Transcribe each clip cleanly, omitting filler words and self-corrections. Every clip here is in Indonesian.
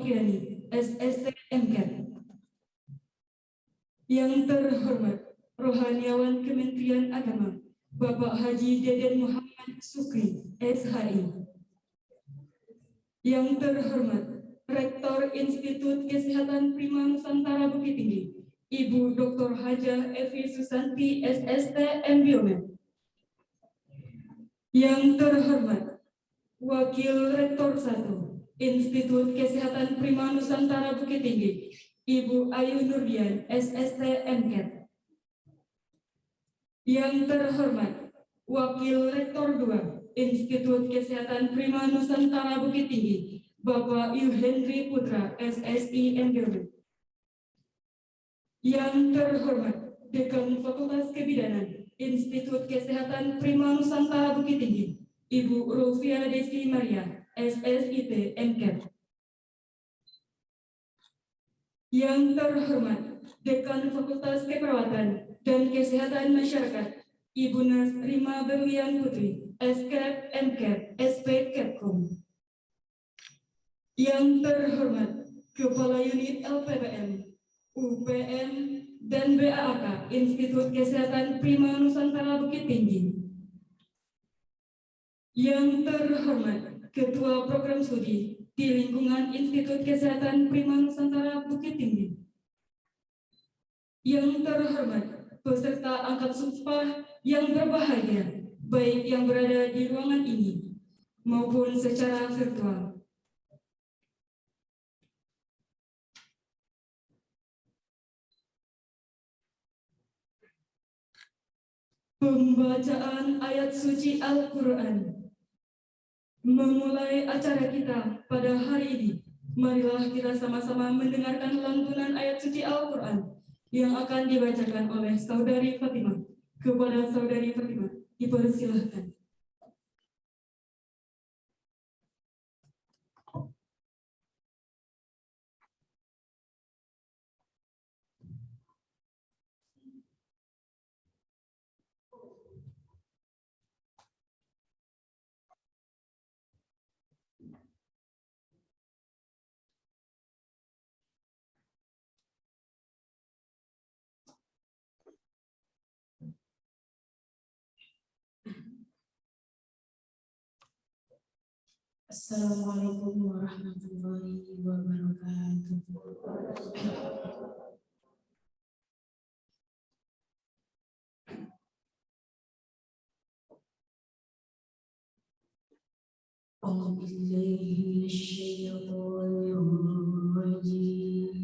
Okriani, SST MKet. Yang terhormat Rohaniawan Kementerian Agama, Bapak Haji Deden Muhammad Sukri, SHI. Yang terhormat Rektor Institut Kesehatan Prima Nusantara Bukit Tinggi, Ibu Dr. Hajah Evi Susanti, SST MBiomed. Yang terhormat Wakil Rektor 1 Institut Kesehatan Prima Nusantara Bukit Tinggi, Ibu Ayu Nurdian, SST MKet. Yang terhormat Wakil Rektor 2 Institut Kesehatan Prima Nusantara Bukit Tinggi, Bapak Yuhendri Putra, SSI MBiomed. Yang terhormat Dekan Fakultas Kebidanan Institut Kesehatan Prima Nusantara Bukit Tinggi, Ibu Rufia Desi Maria, SSIT MKet. Yang terhormat Dekan Fakultas Keperawatan dan Kesehatan Masyarakat, Ibu Nurse Rima Berlian Putri, SKEP MKet, SP Kepkom. Yang terhormat Kepala Unit LPPM, UPN, dan BAAK Institut Kesehatan Prima Nusantara Bukit Tinggi. Yang terhormat Ketua Program Studi di lingkungan Institut Kesehatan Prima Nusantara Bukit Tinggi. Yang terhormat peserta angkat sumpah yang berbahagia, baik yang berada di ruangan ini maupun secara virtual. Pembacaan ayat suci Al-Quran. Memulai acara kita pada hari ini, marilah kita sama-sama mendengarkan lantunan ayat suci Al-Quran yang akan dibacakan oleh Saudari Fatimah. Kepada Saudari Fatimah, dipersilahkan. Assalamualaikum warahmatullahi wabarakatuh. A'udzubillahi minasyaitonir rajim.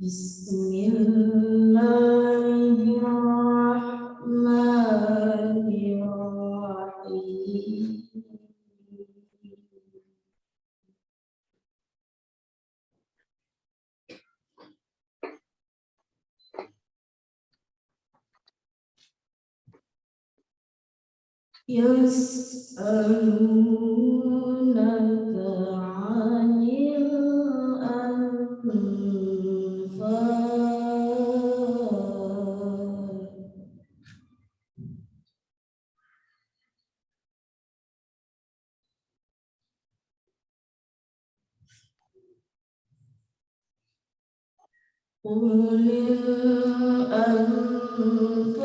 Bismillahirrahmanirrahim. Yas'alunaka 'anil anfal. Qulil anfalu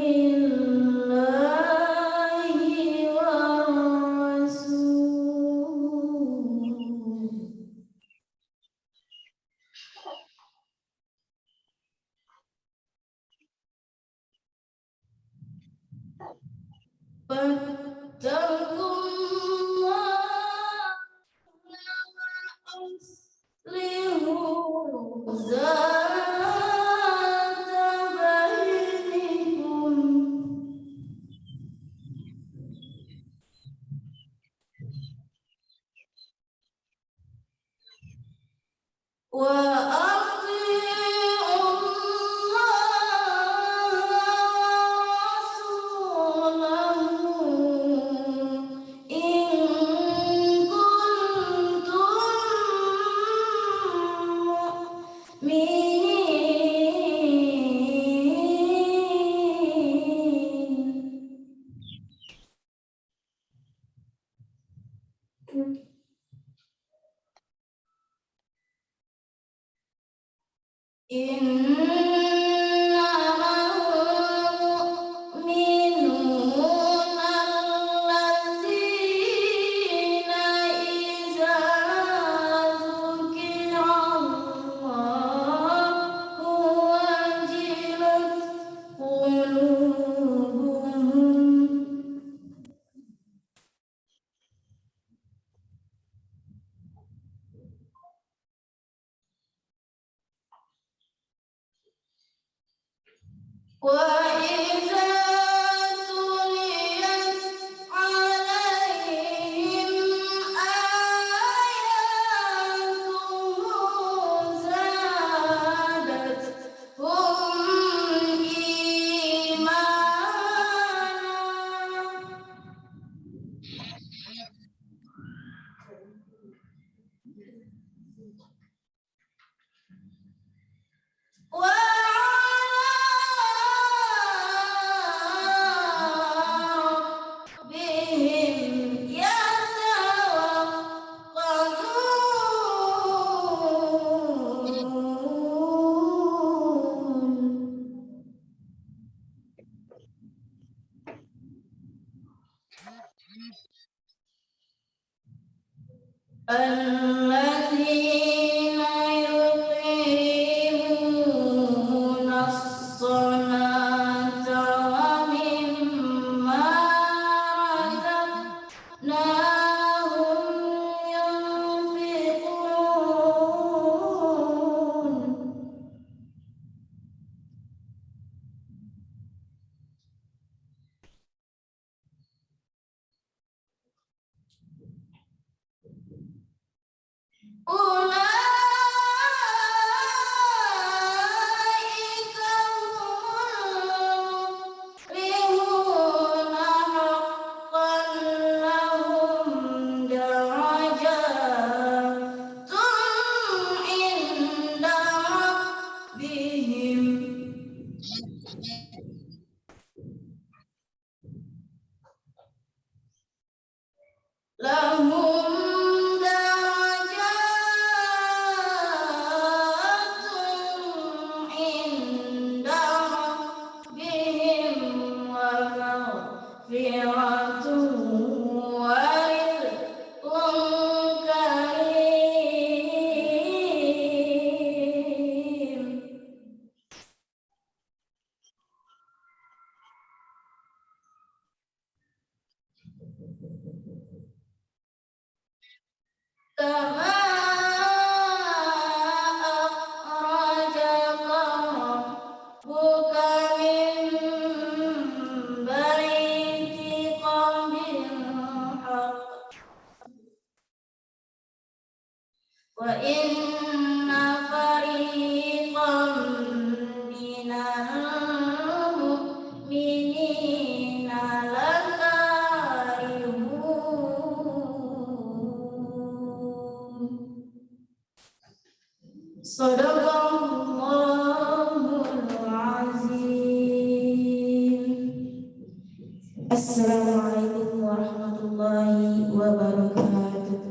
lillahi wa rasul. Fattaqullaha wa aslihu zata bainikum. Wa ati'ullaha wa rasulahu وإذا تليت عليهم آياته زادتهم إيمانا وعلى ربهم يتوكلون الذين يقيمون الصلاة ومما رزقناهم ينفقون أولئك هم المفلحون حقا لهم درجات عند ربهم لهم درجات عند ربهم ومغفرة ورزق كريم كما أخرجك ربك من بيتك بالحق وإن فريقا من المؤمنين لكارهون Sadaqallahul azim. Assalamualaikum warahmatullahi wabarakatuh.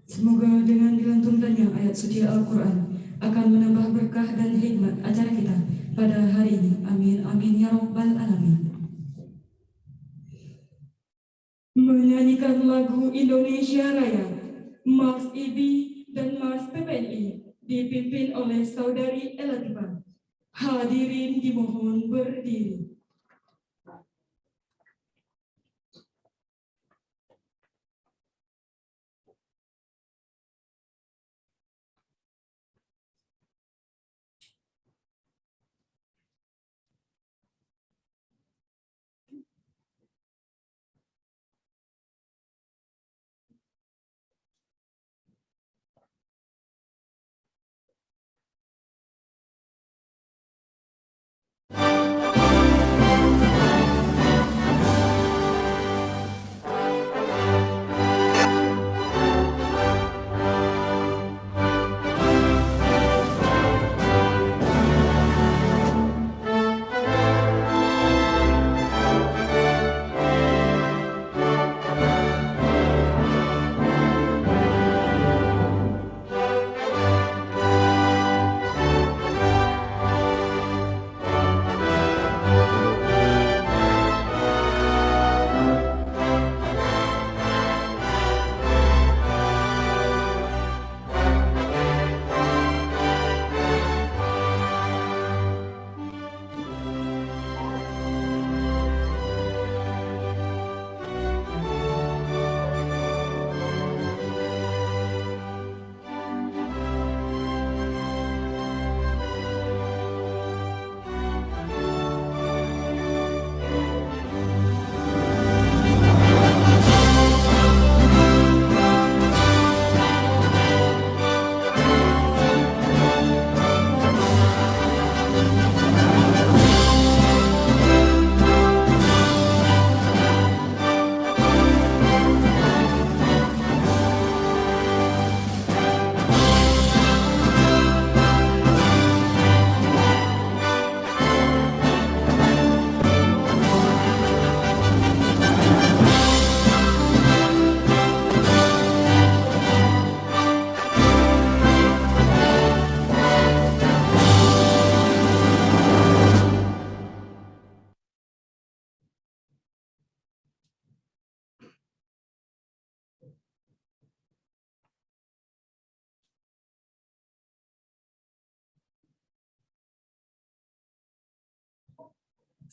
Semoga dengan dilantunkannya ayat suci Al-Quran akan menambah berkah dan hikmat acara kita pada hari ini. Amin, amin, ya Rabbal Alamin. Menyanyikan lagu Indonesia Raya, Mars IBI dan Mars PPNI dipimpin oleh Saudari Elatifah. Hadirin dimohon berdiri.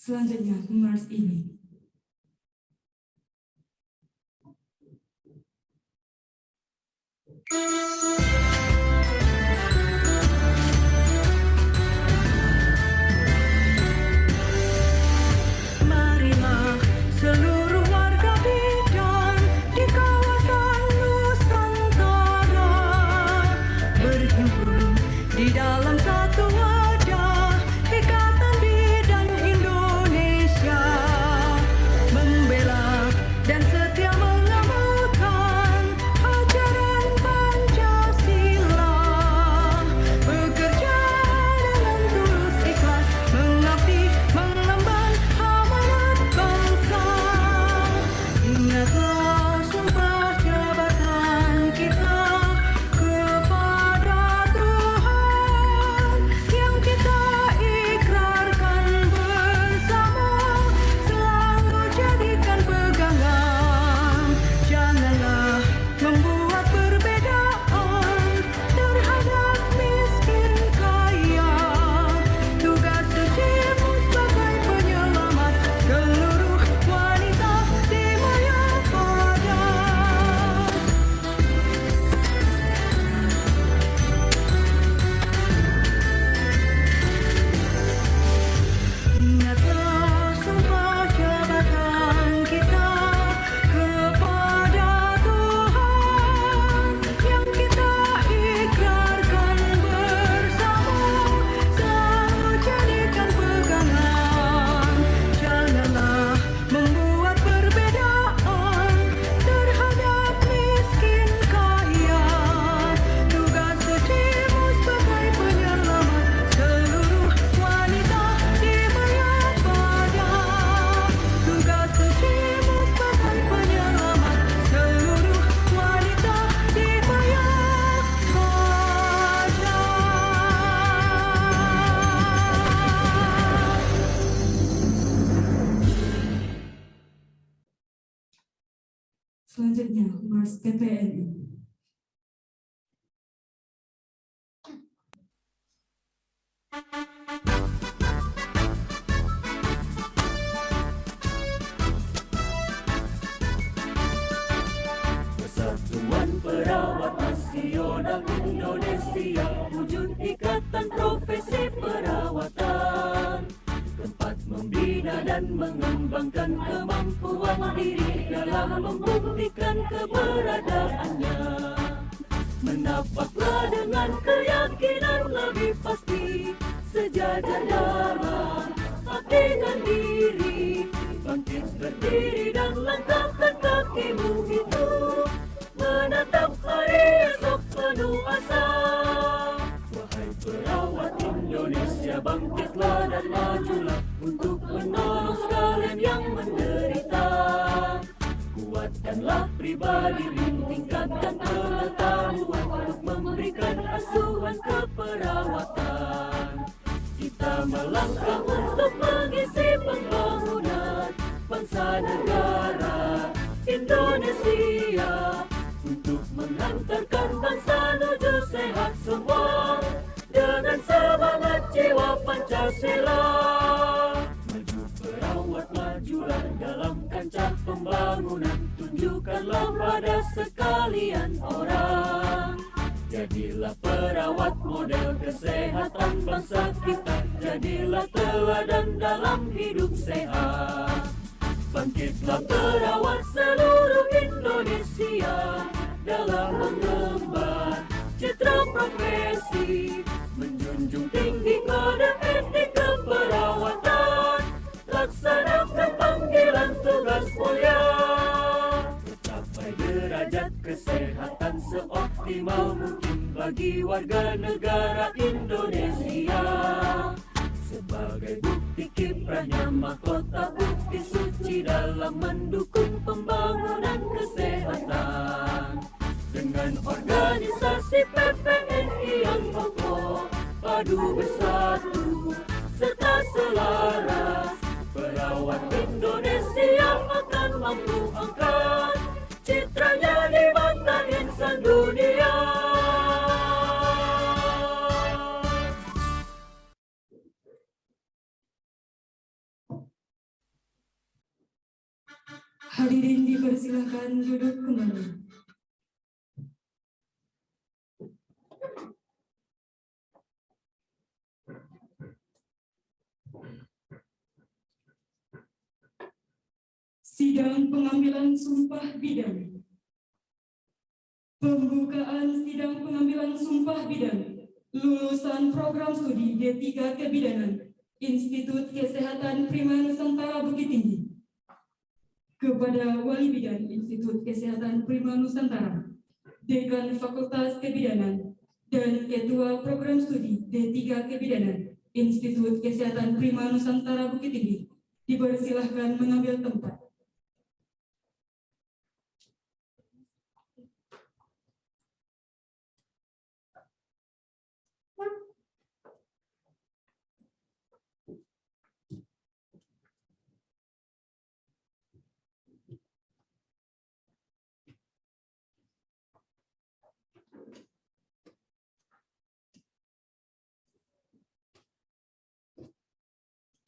Selanjutnya, Mars ini. Marilah seluruh warga bidan di kawasan Nusantara berhimpun di dalam satu wadah Ikatan Bidan Indonesia, membela dan setia mengamalkan ajaran Pancasila, bekerja dengan tulus ikhlas mengabdi mengemban amanat bangsa. Ingatlah sumpah jabatan kita kepada Tuhan yang kita ikrarkan bersama, selalu jadikan pegangan. Janganlah membuat perbedaan terhadap miskin kaya. Tugas sucimu sebagai penyelamat seluruh wanita di Mayapada. Ingatlah sumpah jabatan kita kepada Tuhan yang kita ikrarkan bersama, selalu jadikan pegangan. Janganlah membuat perbedaan terhadap miskin kaya. Tugas sucimu sebagai penyelamat seluruh wanita di Mayapada. Tugas sucimu sebagai penyelamat seluruh wanita di Mayapada. Selanjutnya, Mars PPNI. Persatuan Perawat Nasional Indonesia, wujud ikatan profesi perawatan, tempat membina dan mengembangkan kemampuan diri dalam membuktikan keberadaannya. Menapaklah dengan keyakinan lebih pasti, sejajar darah, hati dan diri, bangkit berdiri dan langkahkan kakimu itu, menatap hari esok penuh asa. Wahai perawat Indonesia, bangkitlah dan majulah untuk menolong sekalian yang menderita. Kuatkanlah pribadimu, tingkatkan pengetahuan untuk memberikan asuhan keperawatan. Kita melangkah untuk mengisi pembangunan bangsa negara Indonesia, untuk menghantarkan bangsa menuju sehat semua dengan semangat jiwa Pancasila. Maju perawat, majulah dalam kancah pembangunan, tunjukkanlah pada sekalian orang. Jadilah perawat model kesehatan bangsa kita, jadilah teladan dalam hidup sehat. Bangkitlah perawat seluruh Indonesia dalam mengemban citra profesi, menjunjung tinggi kode etik keperawatan, laksanakan panggilan tugas mulia, mencapai derajat kesehatan seoptimal mungkin bagi warga negara Indonesia. Sebagai bukti kiprahnya mahkota bukti suci dalam mendukung pembangunan kesehatan. Dengan organisasi PPNI yang kokoh, padu bersatu serta selaras, perawat Indonesia akan mampu angkat citranya di mata insan dunia. Hadirin dipersilakan duduk kembali. Sidang pengambilan sumpah bidang. Pembukaan sidang pengambilan sumpah bidang lulusan program studi D3 Kebidanan Institut Kesehatan Prima Nusantara Bukit Tinggi. Kepada Wali Bidan Institut Kesehatan Prima Nusantara, Dekan Fakultas Kebidanan, dan Ketua Program Studi D3 Kebidanan Institut Kesehatan Prima Nusantara Bukit Tinggi, dipersilahkan mengambil tempat.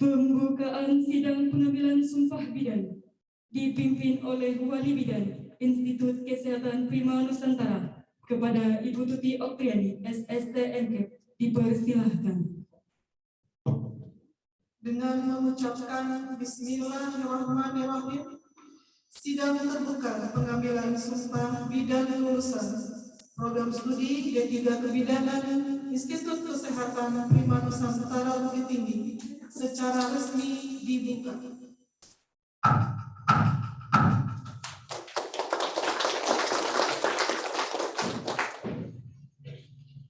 Pembukaan sidang pengambilan sumpah bidan dipimpin oleh Wali Bidan Institut Kesehatan Prima Nusantara kepada Ibu Tuti Oktriani, SST MKEP, dipersilahkan. Dengan mengucapkan Bismillahirrahmanirrahim, sidang terbuka pengambilan sumpah bidan lulusan program studi D3 Kebidanan Institut Kesehatan Prima Nusantara Bukit Tinggi secara resmi dibuka.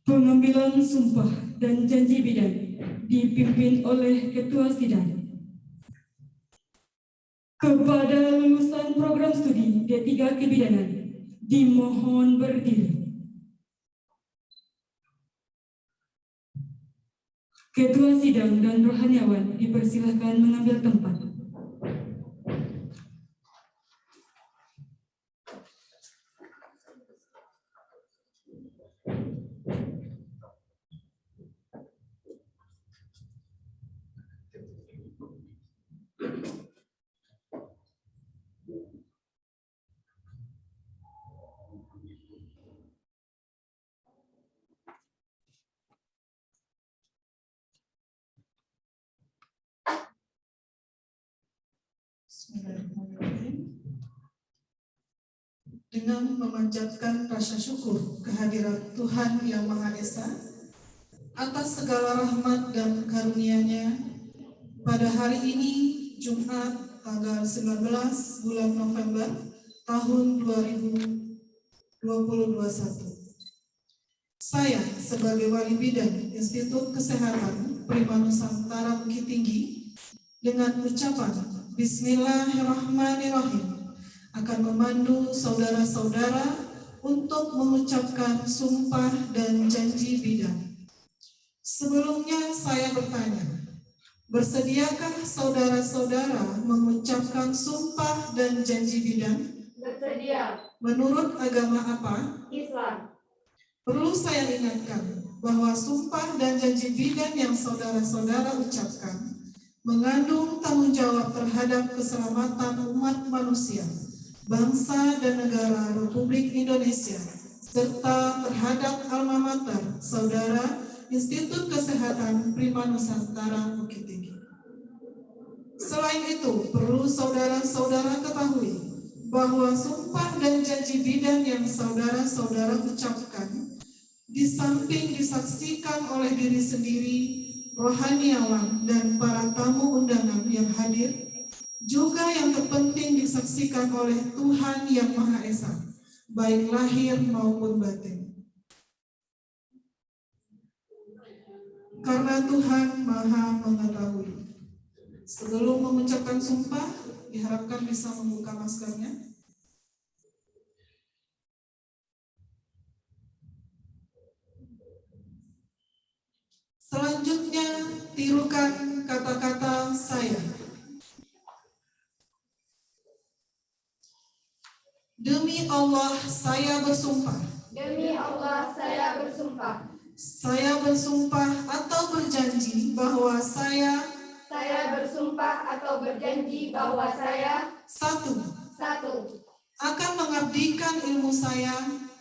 Pengambilan sumpah dan janji bidan dipimpin oleh Ketua Sidang. Kepada lulusan program studi D3 Kebidanan, dimohon berdiri. Ketua Sidang dan rohaniawan dipersilahkan mengambil tempat. Bismillahirrahmanirrahim. Dengan memanjatkan rasa syukur kehadirat Tuhan Yang Maha Esa atas segala rahmat dan karunia-Nya, pada hari ini Jumat tanggal 19 bulan November tahun 2021, saya sebagai Wali Bidan Institut Kesehatan Prima Nusantara Bukit Tinggi dengan ucapan Bismillahirrahmanirrahim akan memandu saudara-saudara untuk mengucapkan sumpah dan janji bidan. Sebelumnya saya bertanya, bersediakah saudara-saudara mengucapkan sumpah dan janji bidan? Bersedia. Menurut agama apa? Islam. Perlu saya ingatkan bahwa sumpah dan janji bidan yang saudara-saudara ucapkan mengandung tanggung jawab terhadap keselamatan umat manusia, bangsa dan negara Republik Indonesia, serta terhadap alma mater saudara Institut Kesehatan Prima Nusantara Bukit Tinggi. Selain itu, perlu saudara-saudara ketahui bahwa sumpah dan janji bidan yang saudara-saudara ucapkan, di samping disaksikan oleh diri sendiri, rohaniawan, dan para tamu undangan yang hadir, juga yang terpenting disaksikan oleh Tuhan Yang Maha Esa, baik lahir maupun batin. Karena Tuhan Maha Mengetahui. Sebelum mengucapkan sumpah, diharapkan bisa membuka maskernya. Selanjutnya, tirukan kata-kata saya. Demi Allah, saya bersumpah. Demi Allah, saya bersumpah. Saya bersumpah atau berjanji bahwa saya bersumpah atau berjanji bahwa saya satu, 1. Akan mengabdikan ilmu saya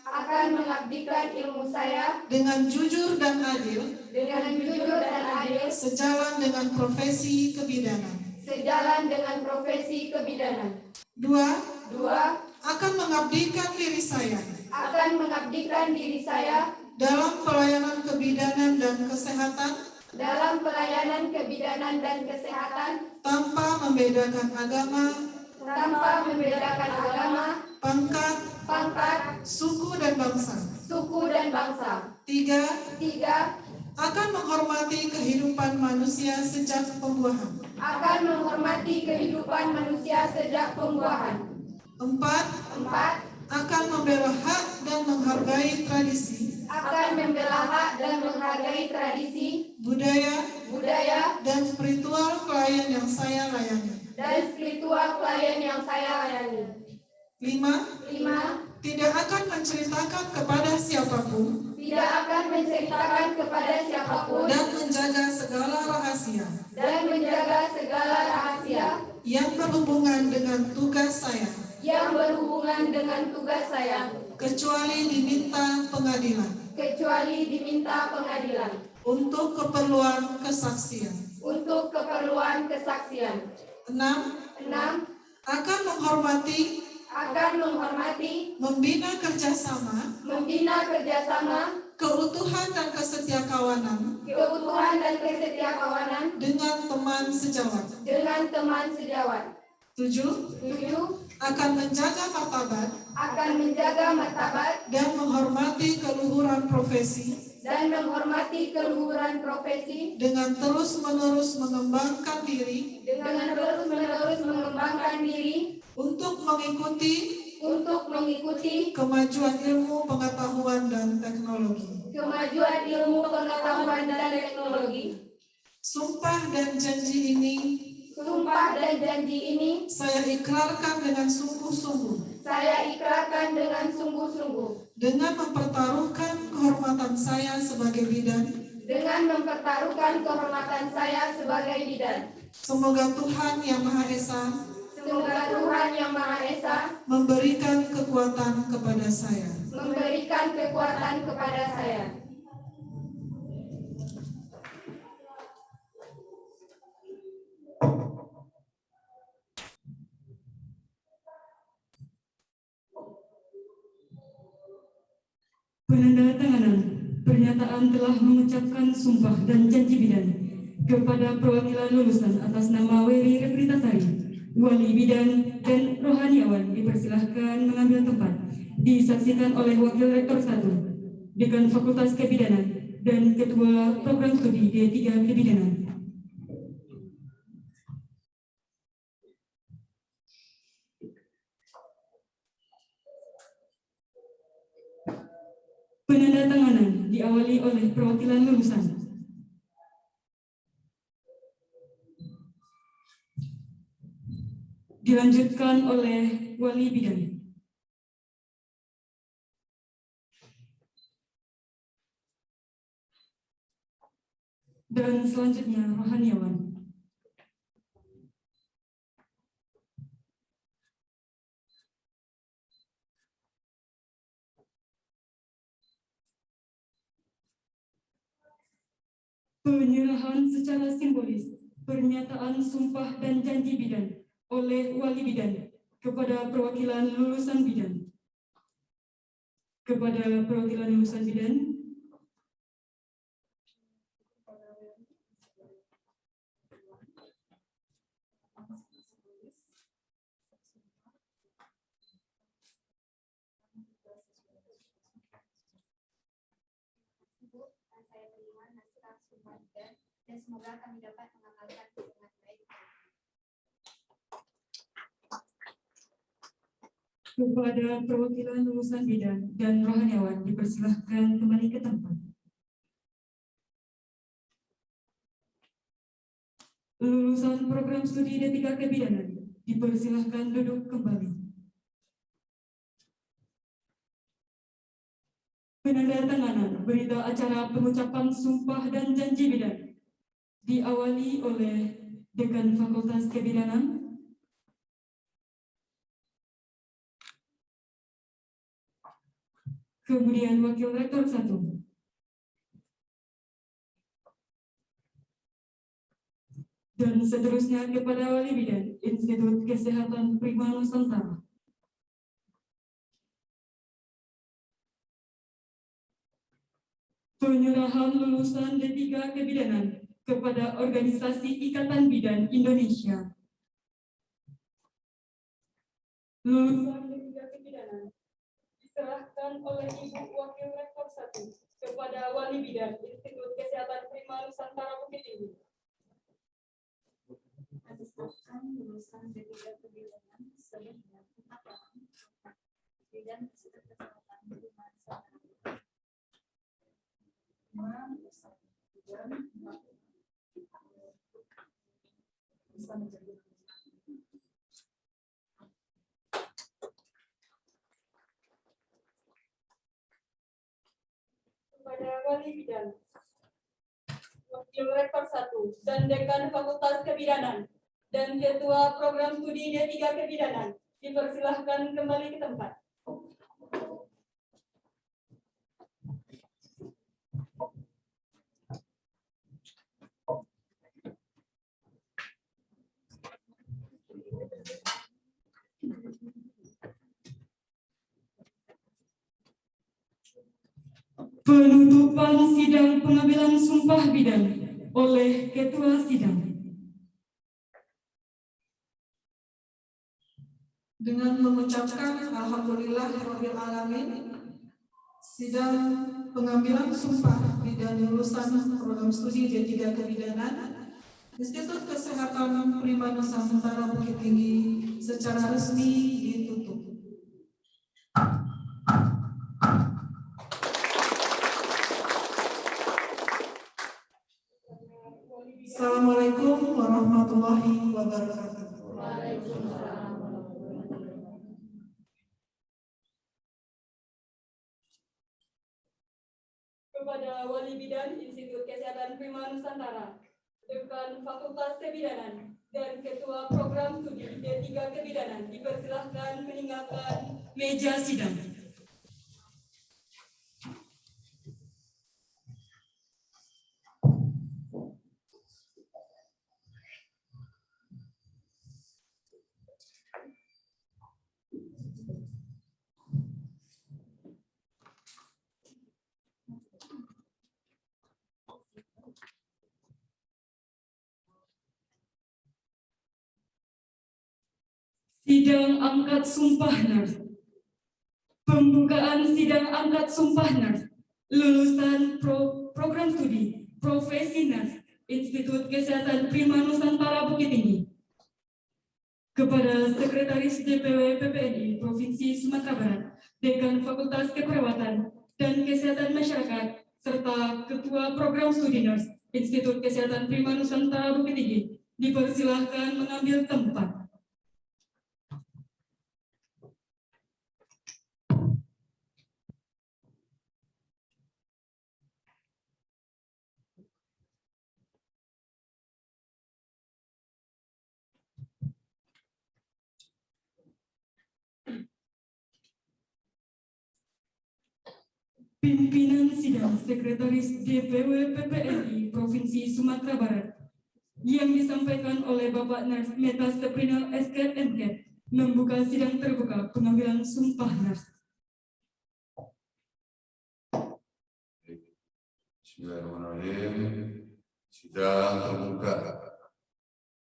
Akan mengabdikan ilmu saya dengan jujur dan adil dengan jujur dan adil sejalan dengan profesi kebidanan. sejalan dengan profesi kebidanan. 2. 2. Akan mengabdikan diri saya Akan mengabdikan diri saya dalam pelayanan kebidanan dan kesehatan dalam pelayanan kebidanan dan kesehatan tanpa membedakan agama, tanpa membedakan agama, pangkat, suku dan bangsa. suku dan bangsa. 3. 3. Akan menghormati kehidupan manusia sejak pembuahan. Akan menghormati kehidupan manusia sejak pembuahan. 4. 4. Akan membela hak dan menghargai tradisi, Akan membela hak dan menghargai tradisi, budaya, dan spiritual klien yang saya layani. dan spiritual klien yang saya layani. 5. 5. Tidak akan menceritakan kepada siapapun Tidak akan menceritakan kepada siapapun dan menjaga segala rahasia dan menjaga segala rahasia yang berhubungan dengan tugas saya, yang berhubungan dengan tugas saya, kecuali diminta pengadilan kecuali diminta pengadilan untuk keperluan kesaksian. untuk keperluan kesaksian. 6. 6. Akan menghormati, Akan menghormati, membina kerjasama, membina kerjasama, keutuhan dan kesetiakawanan keutuhan dan kesetiakawanan dengan teman sejawat. dengan teman sejawat. 7. 7. Akan menjaga martabat Akan menjaga martabat dan menghormati keluhuran profesi dan menghormati keluhuran profesi dengan terus-menerus mengembangkan diri dengan terus-menerus mengembangkan diri untuk mengikuti kemajuan ilmu pengetahuan dan teknologi. ilmu pengetahuan dan teknologi. Sumpah dan janji ini Sumpah dan janji ini saya ikrarkan dengan sungguh-sungguh saya ikrarkan dengan sungguh-sungguh dengan mempertaruhkan kehormatan saya sebagai bidan. dengan mempertaruhkan kehormatan saya sebagai bidan. Semoga Tuhan Yang Maha Esa Semoga Tuhan Yang Maha Esa memberikan kekuatan kepada saya. memberikan kekuatan kepada saya. Penandatanganan pernyataan telah mengucapkan sumpah dan janji bidan kepada perwakilan lulusan atas nama Wery Repritasari, wali bidan dan rohaniawan dipersilahkan mengambil tempat. Disaksikan oleh Wakil Rektor 1, Dekan Fakultas Kebidanan dan Ketua Program Studi D3 Kebidanan. Penandatanganan diawali oleh perwakilan lulusan. Dilanjutkan oleh wali bidan. Dan selanjutnya rohaniawan. Penyerahan secara simbolis pernyataan sumpah dan janji bidan oleh wali bidan kepada perwakilan lulusan bidan. Kepada perwakilan lulusan bidan, saya terima naskah sumpah dan semoga kami dapat mengamalkan dengan baik. kepada perwakilan lulusan bidan dan rohaniawan dipersilahkan kembali ke tempat. Lulusan program studi D3 Kebidanan dipersilahkan duduk kembali. Penandatanganan berita acara pengucapan sumpah dan janji bidan diawali oleh Dekan Fakultas Kebidanan, kemudian Wakil Rektor 1, dan seterusnya kepada Wali Bidan Institut Kesehatan Prima Nusantara. Penyerahan lulusan D3 Kebidanan kepada Organisasi Ikatan Bidan Indonesia. Lulusan D3 Kebidanan diserahkan oleh Ibu Wakil Rektor 1 kepada Wali Bidan Institut Kesehatan Prima Nusantara Bukit Tinggi. Diserahkan lulusan D3 Kebidanan sebanyak 4 orang Bidan Institut Kesehatan Prima Nusantara. Kepada Wali Bidan, Wakil Rektor 1, dan Dekan Fakultas Kebidanan, dan Ketua Program Studi D3 Kebidanan, dipersilahkan kembali ke tempat. Penutupan sidang pengambilan sumpah bidan oleh Ketua Sidang. Dengan mengucapkan Alhamdulillahirabbil alamin, sidang pengambilan sumpah bidan lulusan program studi D3 Kebidanan Institut Kesehatan Prima Nusantara Bukit Tinggi secara resmi ditutup. Assalamualaikum warahmatullahi wabarakatuh. Kepada Wali Bidan Institut Kesehatan Prima Nusantara, Dekan Fakultas Kebidanan, dan Ketua Program Studi D3 Kebidanan dipersilahkan meninggalkan meja sidang. Sidang Angkat Sumpah Nars. Pembukaan sidang Angkat Sumpah Nars lulusan Program Studi Profesi Nars Institut Kesehatan Prima Nusantara Bukit Tinggi. Kepada Sekretaris DPW PPNI Provinsi Sumatera Barat, Dekan Fakultas Keperawatan dan Kesehatan Masyarakat, serta Ketua Program Studi Nars Institut Kesehatan Prima Nusantara Bukit Tinggi dipersilahkan mengambil tempat. Pimpinan Sidang Sekretaris DPW PPNI Provinsi Sumatera Barat yang disampaikan oleh Bapak Nars Meta Seprinal SK MK membuka sidang terbuka pengambilan sumpah Nars. Bismillahirrahmanirrahim. Sidang terbuka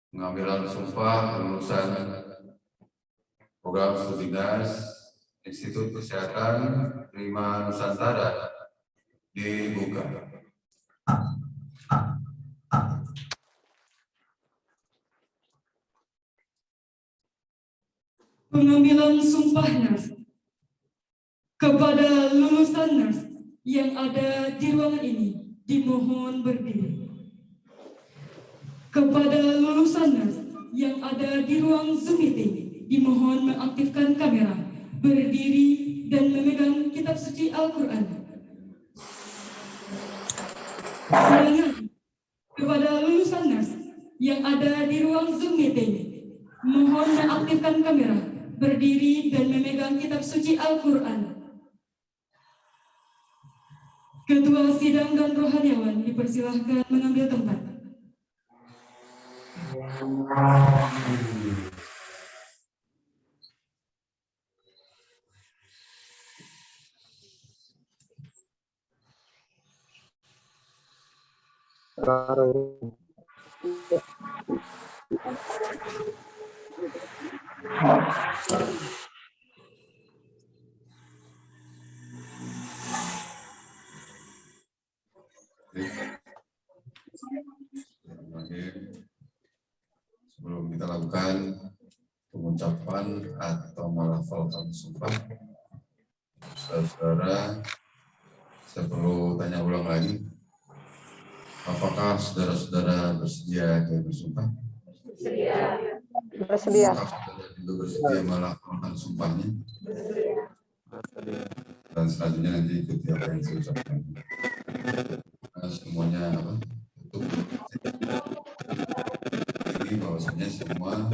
pengambilan sumpah lulusan program studi Nars Institut Kesehatan Prima Nusantara dibuka. Pengambilan sumpah Nars kepada lulusan Nars yang ada di ruangan ini dimohon berdiri. Kepada lulusan Nars yang ada di ruang Zoom meeting dimohon mengaktifkan kamera, berdiri dan memegang kitab suci Al-Quran. Kepada lulusan Nars yang ada di ruang Zoom meeting, mohon mengaktifkan kamera, berdiri dan memegang kitab suci Al-Quran. Ketua Sidang dan Rohaniawan dipersilahkan mengambil tempat. Sebelum kita lakukan pengucapan atau melafalkan sumpah, saudara-saudara, saya perlu tanya ulang lagi. Apakah saudara-saudara bersedia bersumpah? Bersedia. Apakah saudara juga bersedia melafalkan sumpahnya? Dan selanjutnya nanti ikuti apa yang saya ucapkan. Semuanya tutup. Ini bahwasanya semua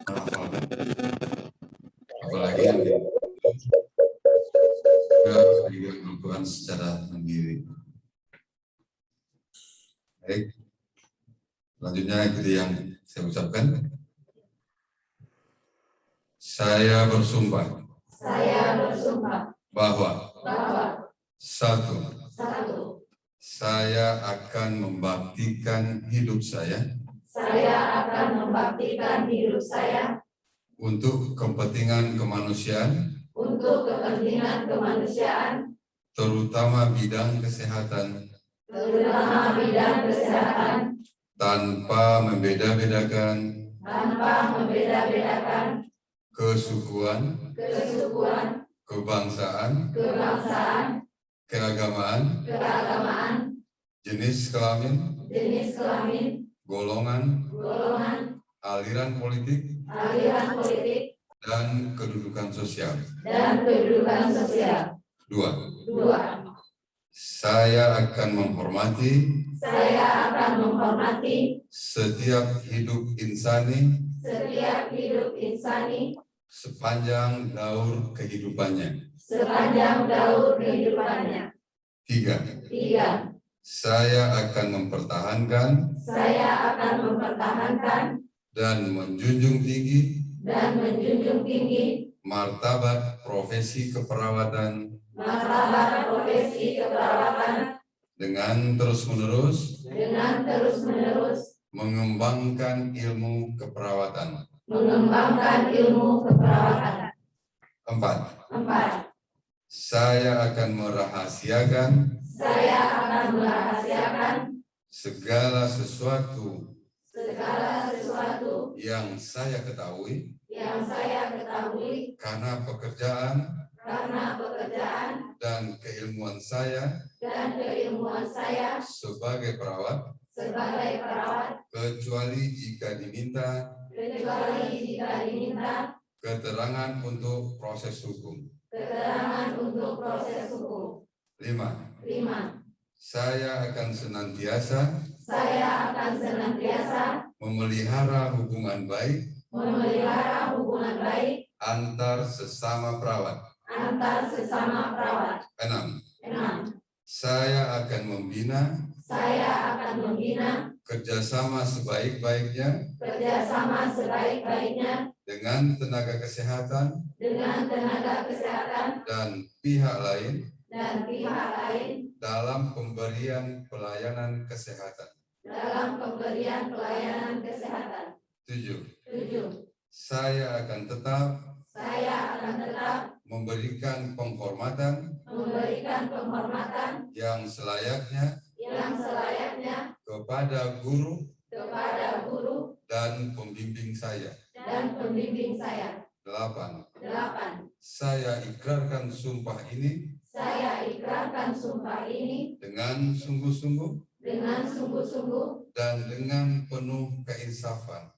melafalkan. Apalagi yang juga melakukan secara mandiri. Baik. Selanjutnya ikuti yang saya ucapkan. Saya bersumpah. Bahwa satu, saya akan membaktikan hidup saya. Untuk kepentingan kemanusiaan. Terutama bidang kesehatan. Tanpa membeda-bedakan. Kesukuan. Kebangsaan. Keagamaan. Jenis kelamin. Golongan. Aliran politik. Dan kedudukan sosial. Dua. Saya akan menghormati. Setiap hidup insani. Sepanjang daur kehidupannya. Tiga. Saya akan mempertahankan. Dan menjunjung tinggi. Martabat profesi keperawatan. Dengan terus-menerus. Mengembangkan ilmu keperawatan. Empat. Saya akan merahasiakan. Segala sesuatu. Yang saya ketahui. Karena pekerjaan. Dan keilmuan saya. Sebagai perawat. Kecuali jika diminta. Keterangan untuk proses hukum. 5. Saya akan senantiasa. Memelihara hubungan baik. Antar sesama perawat. 6. Saya akan membina. Kerjasama sebaik-baiknya. Dengan tenaga kesehatan. Dan pihak lain. Dalam pemberian pelayanan kesehatan. 7. Saya akan tetap. Memberikan penghormatan. Yang selayaknya. Kepada guru. Dan pembimbing saya. 8. Saya ikrarkan sumpah ini. Dengan sungguh-sungguh. Dan dengan penuh keinsafan.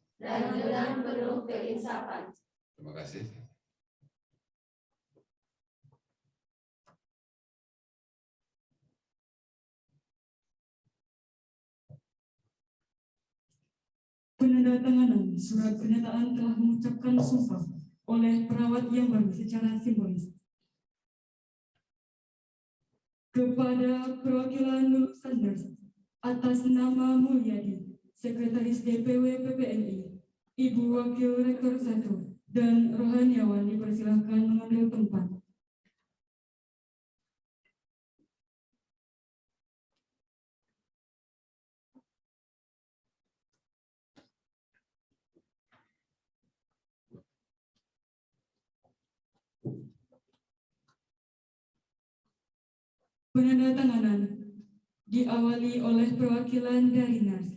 Terima kasih. Penandatanganan surat pernyataan telah mengucapkan sumpah oleh perawat yang baru secara simbolis. Kepada perwakilan lulusan NERS atas nama Mulyadi, Sekretaris DPW PPNI, Ibu Wakil Rektor 1 dan rohaniawan dipersilahkan mengambil tempat. Penandatanganan diawali oleh perwakilan dari NERS.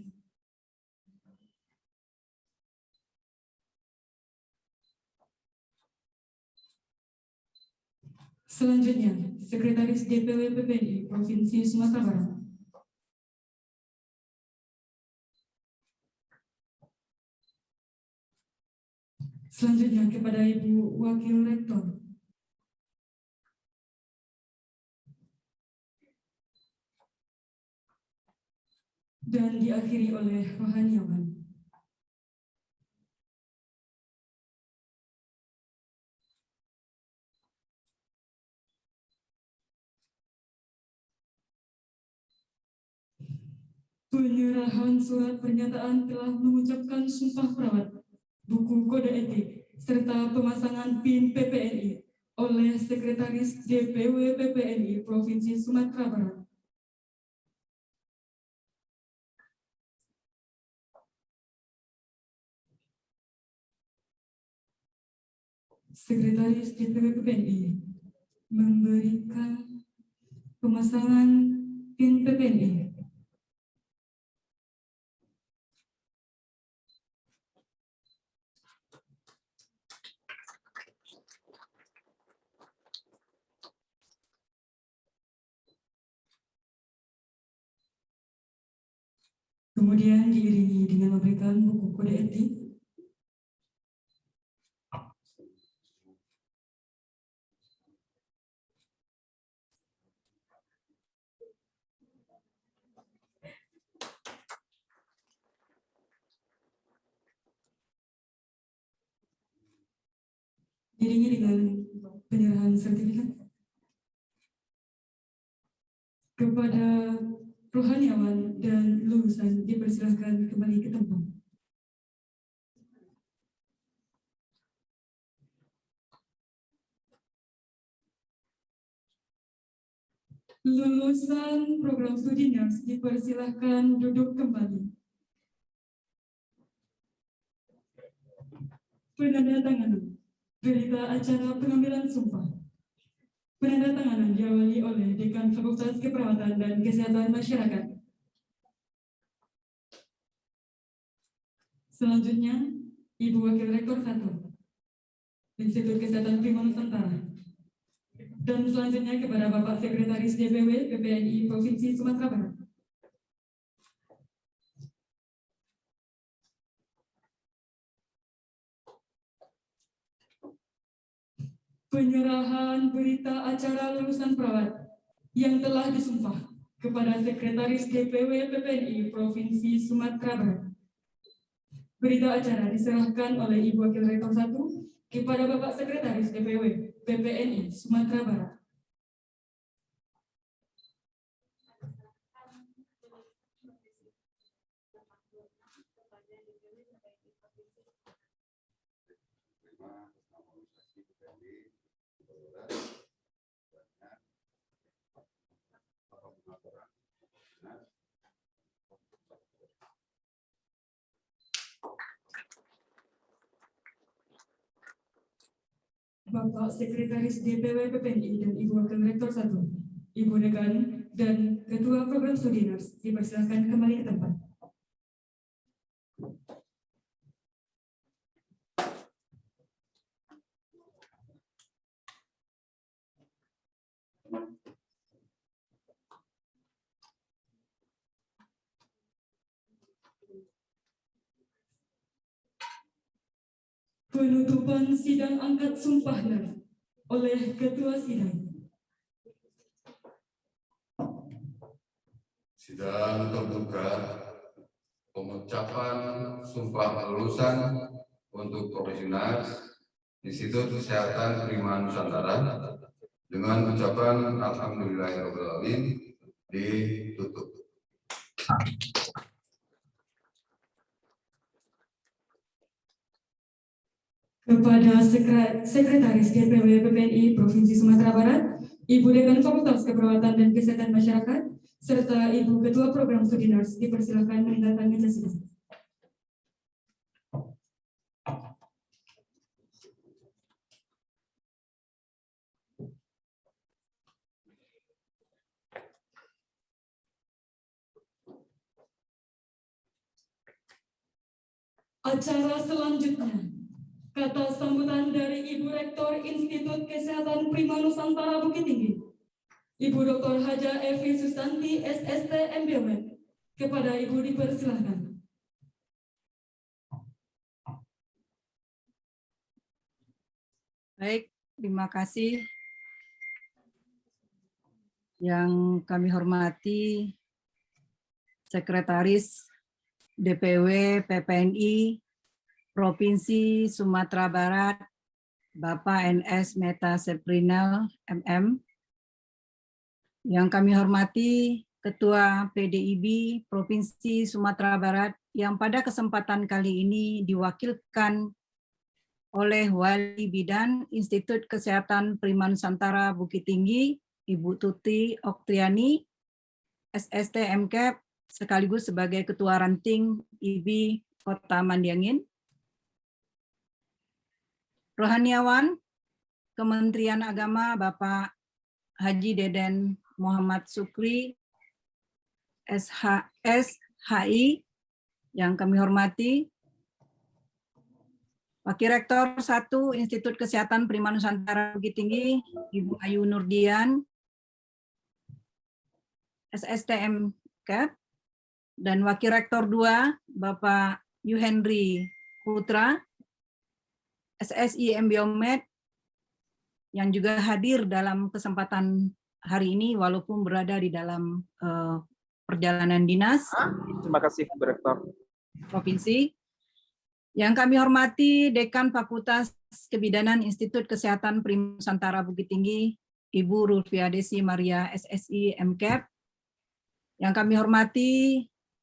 Selanjutnya, Sekretaris DPW PPNI Provinsi Sumatera Barat. Selanjutnya kepada Ibu Wakil Rektor. Dan diakhiri oleh rohaniawan. Penyerahan surat pernyataan telah mengucapkan sumpah perawat, buku kode etik, serta pemasangan PIN PPNI oleh Sekretaris DPW PPNI Provinsi Sumatera Barat. Sekretaris DPW PPNI memberikan pemasangan PIN PPNI. Kemudian diiringi dengan memberikan buku kode etik. Diiringi dengan penyerahan sertifikat kepada rohaniawan dan lulusan dipersilahkan kembali ke tempat. Lulusan program studi NERS dipersilahkan duduk kembali. Penandatanganan berita acara pengambilan sumpah. Penandatanganan diawali oleh Dekan Fakultas Keperawatan dan Kesehatan Masyarakat. Selanjutnya, Ibu Wakil Rektor 1, Institut Kesehatan Prima Nusantara. Dan selanjutnya kepada Bapak Sekretaris DPW PPNI Provinsi Sumatera Barat. Penyerahan berita acara lulusan perawat yang telah disumpah kepada Sekretaris DPW PPNI Provinsi Sumatera Barat. Berita acara diserahkan oleh Ibu Wakil Rektor 1 kepada Bapak Sekretaris DPW PPNI Sumatera Barat. Bapak Sekretaris DPW PPNI dan Ibu Wakil Rektor 1, Ibu Dekan dan Ketua Program Studi NERS dipersilakan kembali ke tempat. Penutupan sidang angkat sumpah NERS oleh Ketua Sidang. Sidang terbuka pengucapan sumpah lulusan untuk Profesi NERS Institut Kesehatan Prima Nusantara Dengan ucapan alhamdulillahirobbilalamin ditutup. Kepada Sekretaris DPW PPNI Provinsi Sumatera Barat, Ibu Dekan Fakultas Keperawatan dan Kesehatan Masyarakat, serta Ibu Ketua Program Studi Nurse dipersilakan meninggalkan meja sidang. Acara selanjutnya, kata sambutan dari Ibu Rektor Institut Kesehatan Prima Nusantara Bukit Tinggi, Ibu Dr. Haja Evi Susanti, SST MBiomed. Kepada Ibu dipersilahkan. Baik, terima kasih. Yang kami hormati Sekretaris DPW PPNI Provinsi Sumatera Barat, Bapak NS Meta Seprinal MM. Yang kami hormati Ketua PDIB Provinsi Sumatera Barat yang pada kesempatan kali ini diwakilkan oleh Wali Bidan Institut Kesehatan Prima Nusantara Bukit Tinggi, Ibu Tuti Oktriani, SST MKEP, sekaligus sebagai Ketua Ranting IBI Kota Mandiangin. Rohaniawan Kementerian Agama Bapak Haji Deden Muhammad Sukri, SHI, yang kami hormati. Wakil Rektor 1 Institut Kesehatan Prima Nusantara Bukit Tinggi, Ibu Ayu Nurdian, SSTM CAP, dan Wakil Rektor 2, Bapak Yuhendri Putra, SSI MBiomed, yang juga hadir dalam kesempatan hari ini walaupun berada di dalam perjalanan dinas. Terima kasih, Bu Rektor. Provinsi. Yang kami hormati Dekan Fakultas Kebidanan Institut Kesehatan Prima Nusantara Bukit Tinggi, Ibu Rulfiadesi Maria SSI MKEP. Yang kami hormati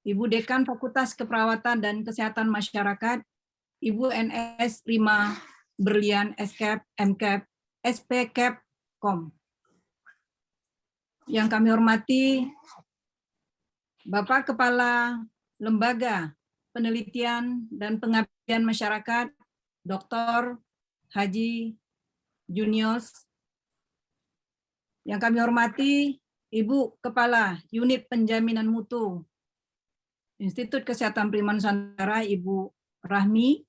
Ibu Dekan Fakultas Keperawatan dan Kesehatan Masyarakat, Ibu NS Prima Berlian SKEP MKEP SPKEP KOM. Yang kami hormati Bapak Kepala Lembaga Penelitian dan Pengabdian Masyarakat, Dr. Haji Junius. Yang kami hormati Ibu Kepala Unit Penjaminan Mutu Institut Kesehatan Prima Nusantara, Ibu Rahmi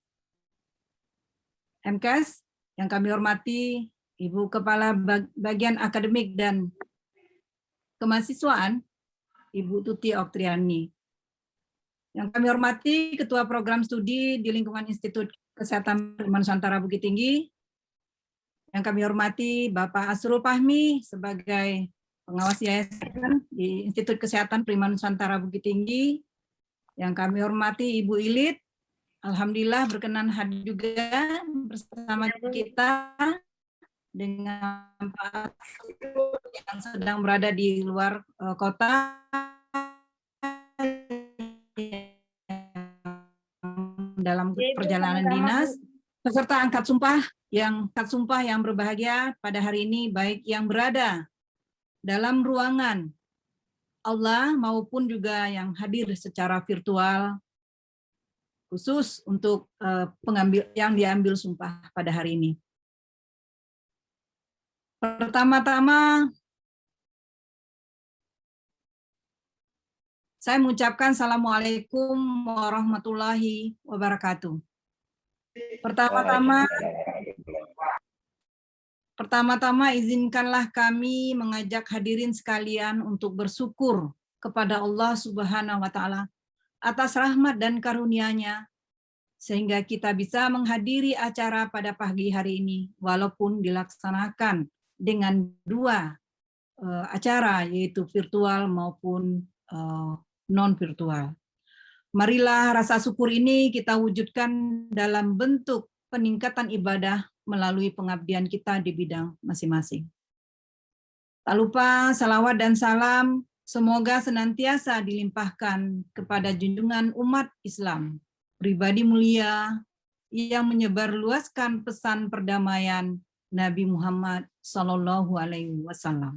MKes. Yang kami hormati Ibu Kepala Bagian Akademik dan Kemahasiswaan, Ibu Tuti Oktriani. Yang kami hormati Ketua Program Studi di lingkungan Institut Kesehatan Prima Nusantara Bukit Tinggi. Yang kami hormati Bapak Asrul Fahmi sebagai pengawas yayasan di Institut Kesehatan Prima Nusantara Bukit Tinggi. Yang kami hormati Ibu Ilit, alhamdulillah berkenan hadir juga bersama kita dengan Pak Asrul yang sedang berada di luar kota. Dalam perjalanan dinas, peserta angkat sumpah yang berbahagia pada hari ini, baik yang berada dalam ruangan aula maupun juga yang hadir secara virtual, khusus untuk yang diambil sumpah pada hari ini. Pertama-tama, saya mengucapkan Assalamualaikum warahmatullahi wabarakatuh. Pertama-tama izinkanlah kami mengajak hadirin sekalian untuk bersyukur kepada Allah Subhanahu wa Ta'ala atas rahmat dan karunia-Nya, sehingga kita bisa menghadiri acara pada pagi hari ini, walaupun dilaksanakan dengan dua acara, yaitu virtual maupun non-virtual. Marilah rasa syukur ini kita wujudkan dalam bentuk peningkatan ibadah melalui pengabdian kita di bidang masing-masing. Tak lupa salawat dan salam semoga senantiasa dilimpahkan kepada junjungan umat Islam, pribadi mulia yang menyebarluaskan pesan perdamaian Nabi Muhammad SAW.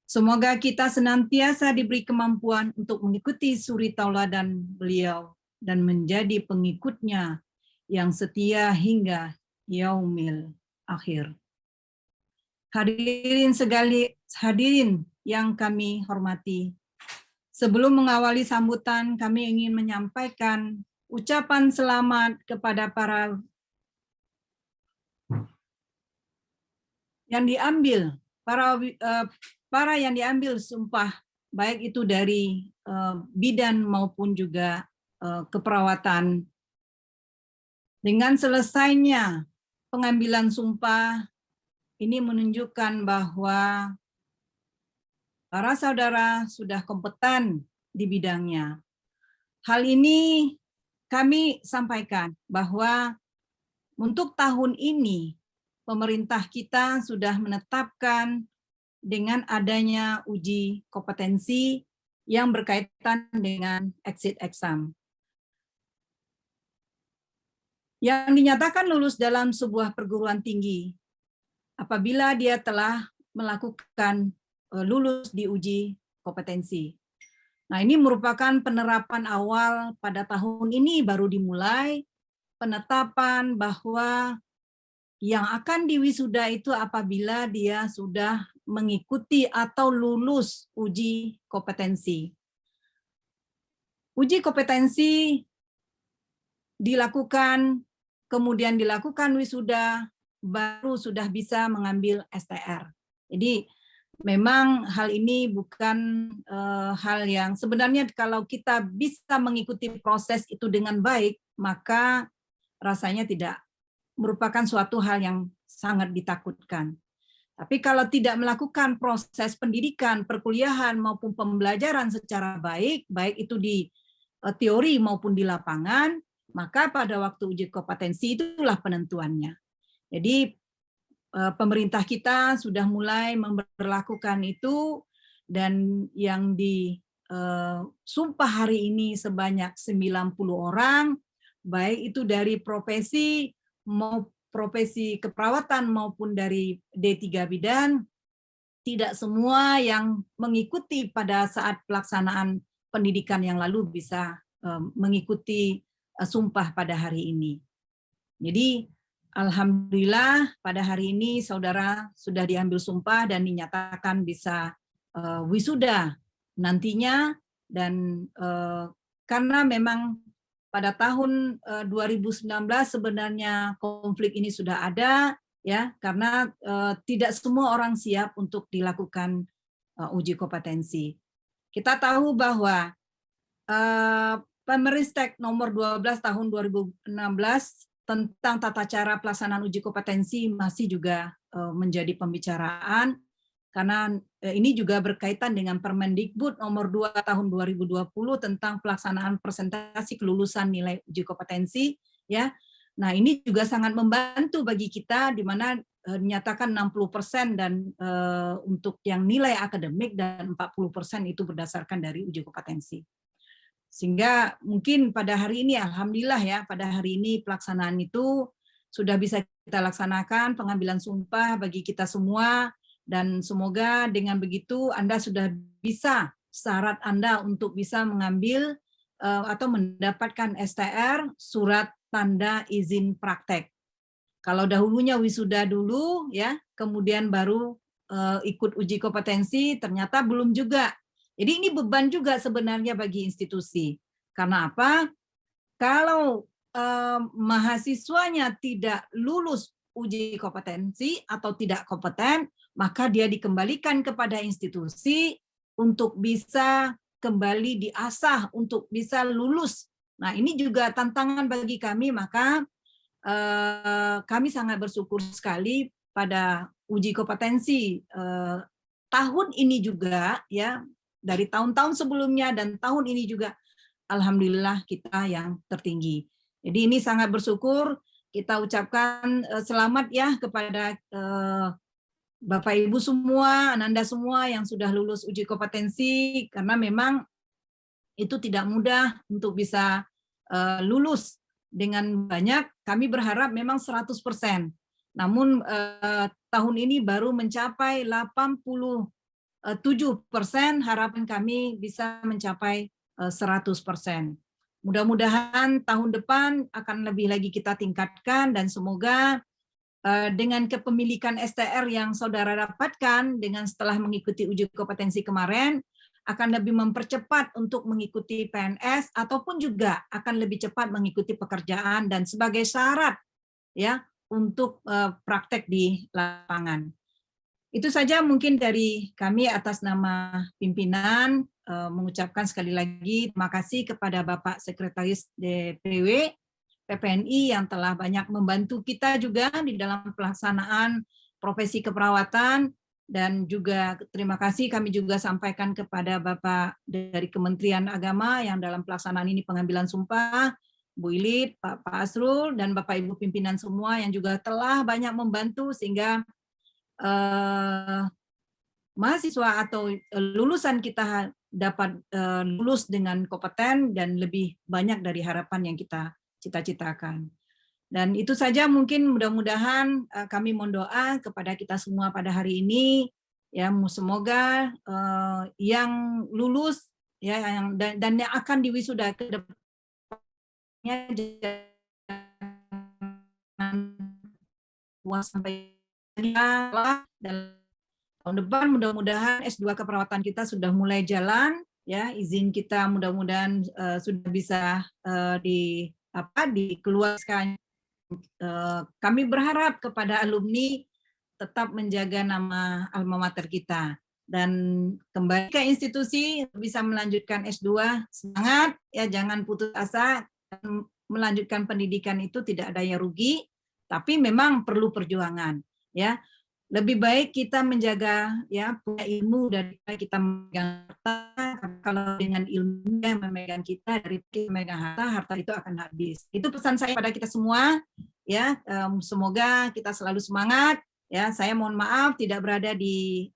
Semoga kita senantiasa diberi kemampuan untuk mengikuti suri tauladan beliau dan menjadi pengikutnya yang setia hingga yaumil akhir. Hadirin yang kami hormati, sebelum mengawali sambutan, kami ingin menyampaikan ucapan selamat kepada para yang diambil, para yang diambil sumpah, baik itu dari bidan maupun juga keperawatan. Dengan selesainya pengambilan sumpah, ini menunjukkan bahwa para saudara sudah kompeten di bidangnya. Hal ini kami sampaikan bahwa untuk tahun ini pemerintah kita sudah menetapkan dengan adanya uji kompetensi yang berkaitan dengan exit exam. Yang dinyatakan lulus dalam sebuah perguruan tinggi apabila dia telah melakukan lulus di uji kompetensi. Nah, ini merupakan penerapan awal pada tahun ini baru dimulai penetapan bahwa yang akan diwisuda itu apabila dia sudah mengikuti atau lulus uji kompetensi. Uji kompetensi dilakukan, kemudian dilakukan wisuda, baru sudah bisa mengambil STR. Jadi memang hal ini bukan hal yang sebenarnya kalau kita bisa mengikuti proses itu dengan baik, maka rasanya tidak merupakan suatu hal yang sangat ditakutkan. Tapi kalau tidak melakukan proses pendidikan, perkuliahan maupun pembelajaran secara baik, baik itu di teori maupun di lapangan, maka pada waktu uji kompetensi itulah penentuannya. Jadi pemerintah kita sudah mulai memberlakukan itu, dan yang disumpah hari ini sebanyak 90 orang, baik itu dari profesi keperawatan maupun dari D3 bidan, tidak semua yang mengikuti pada saat pelaksanaan pendidikan yang lalu bisa mengikuti sumpah pada hari ini. Jadi alhamdulillah pada hari ini saudara sudah diambil sumpah dan dinyatakan bisa wisuda nantinya, dan karena memang pada tahun 2019 sebenarnya konflik ini sudah ada, ya, karena tidak semua orang siap untuk dilakukan uji kompetensi. Kita tahu bahwa Permenristek nomor 12 tahun 2016 tentang tata cara pelaksanaan uji kompetensi masih juga menjadi pembicaraan, karena ini juga berkaitan dengan Permendikbud nomor 2 tahun 2020 tentang pelaksanaan presentasi kelulusan nilai uji kompetensi, ya. Nah, ini juga sangat membantu bagi kita, di mana dinyatakan 60% dan untuk yang nilai akademik dan 40% itu berdasarkan dari uji kompetensi. Sehingga mungkin pada hari ini alhamdulillah ya, pada hari ini pelaksanaan itu sudah bisa kita laksanakan pengambilan sumpah bagi kita semua, dan semoga dengan begitu Anda sudah bisa syarat Anda untuk bisa mengambil atau mendapatkan STR, surat tanda izin praktek. Kalau dahulunya wisuda dulu ya, kemudian baru ikut uji kompetensi, ternyata belum juga. Jadi ini beban juga sebenarnya bagi institusi. Karena apa? Kalau mahasiswanya tidak lulus uji kompetensi atau tidak kompeten, maka dia dikembalikan kepada institusi untuk bisa kembali diasah untuk bisa lulus. Nah, ini juga tantangan bagi kami, maka kami sangat bersyukur sekali pada uji kompetensi tahun ini juga ya, dari tahun-tahun sebelumnya dan tahun ini juga alhamdulillah kita yang tertinggi. Jadi ini sangat bersyukur, kita ucapkan selamat ya kepada Bapak Ibu semua, Ananda semua yang sudah lulus uji kompetensi, karena memang itu tidak mudah untuk bisa lulus dengan banyak. Kami berharap memang 100%. Namun tahun ini baru mencapai 87%, harapan kami bisa mencapai 100%. Mudah-mudahan tahun depan akan lebih lagi kita tingkatkan, dan semoga dengan kepemilikan STR yang saudara dapatkan dengan setelah mengikuti uji kompetensi kemarin, akan lebih mempercepat untuk mengikuti PNS, ataupun juga akan lebih cepat mengikuti pekerjaan dan sebagai syarat ya untuk praktek di lapangan. Itu saja mungkin dari kami atas nama pimpinan, mengucapkan sekali lagi terima kasih kepada Bapak Sekretaris DPW PPNI yang telah banyak membantu kita juga di dalam pelaksanaan profesi keperawatan, dan juga terima kasih kami juga sampaikan kepada Bapak dari Kementerian Agama yang dalam pelaksanaan ini pengambilan sumpah, Bu Ilit, Pak Asrul, dan Bapak Ibu pimpinan semua yang juga telah banyak membantu sehingga mahasiswa atau lulusan kita dapat lulus dengan kompeten dan lebih banyak dari harapan yang kita cita-citakan. Dan itu saja mungkin, mudah-mudahan kami mohon doa kepada kita semua pada hari ini, ya semoga yang lulus ya dan yang akan diwisuda ke depannya jangan puas sampai dan tahun depan mudah-mudahan S2 keperawatan kita sudah mulai jalan, ya izin kita mudah-mudahan sudah bisa dikeluarkan. Kami berharap kepada alumni tetap menjaga nama alma mater kita dan kembali ke institusi bisa melanjutkan S2, semangat ya, jangan putus asa. Melanjutkan pendidikan itu tidak ada yang rugi, tapi memang perlu perjuangan ya. Lebih baik kita menjaga ya punya ilmu daripada kita memegang harta. Kalau dengan ilmunya memegang kita, dari kita memegang harta itu akan habis. Itu pesan saya pada kita semua ya. Semoga kita selalu semangat ya. Saya mohon maaf tidak berada di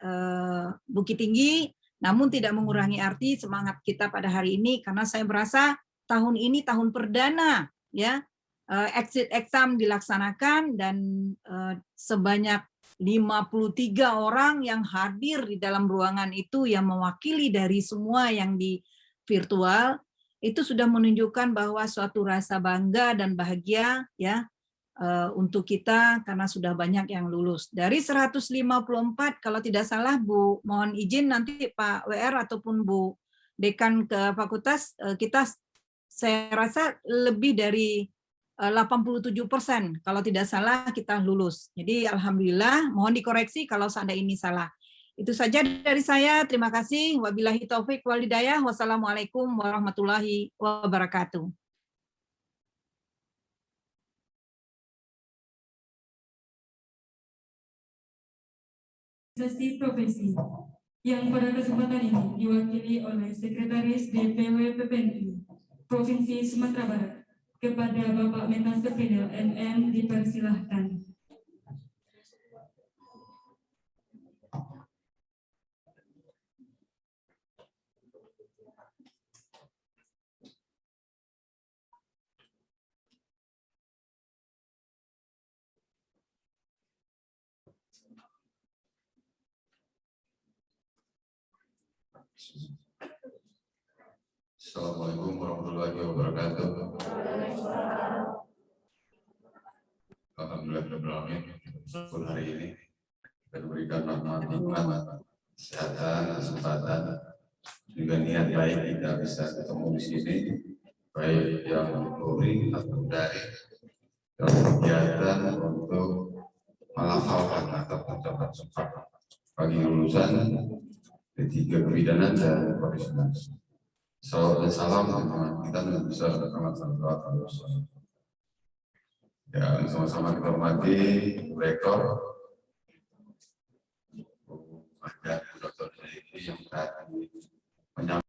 Bukit Tinggi, namun tidak mengurangi arti semangat kita pada hari ini, karena saya merasa tahun ini tahun perdana ya exit exam dilaksanakan, dan sebanyak 53 orang yang hadir di dalam ruangan itu yang mewakili dari semua yang di virtual, itu sudah menunjukkan bahwa suatu rasa bangga dan bahagia ya untuk kita karena sudah banyak yang lulus. Dari 154 kalau tidak salah, Bu, mohon izin nanti Pak WR ataupun Bu Dekan ke fakultas, kita saya rasa lebih dari 87% kalau tidak salah kita lulus. Jadi alhamdulillah, mohon dikoreksi kalau seandainya ini salah. Itu saja dari saya. Terima kasih. Wabillahi taufik wal hidayah. Wassalamualaikum warahmatullahi wabarakatuh. Organisasi profesi yang pada kesempatan ini diwakili oleh Sekretaris DPW PPNI Provinsi Sumatera Barat. Kepada Bapak Mentan Sepidel MM dipersilahkan. Assalamualaikum warahmatullahi wabarakatuh. Alhamdulillahirrahmanirrahim. Syukur hari ini kita diberikan nikmat, kesehatan, kesempatan, juga niat baik kita bisa ketemu di sini, baik yang luring atau dari dalam kegiatan untuk melafalkan atau mencapai sempat bagi lulusan D3 kebidanan dan profesional. Salawat dan salam kita bisa sama-sama ya, sama-sama kita hormati Rektor dan Dr. Zaidi yang tadi menyampaikan.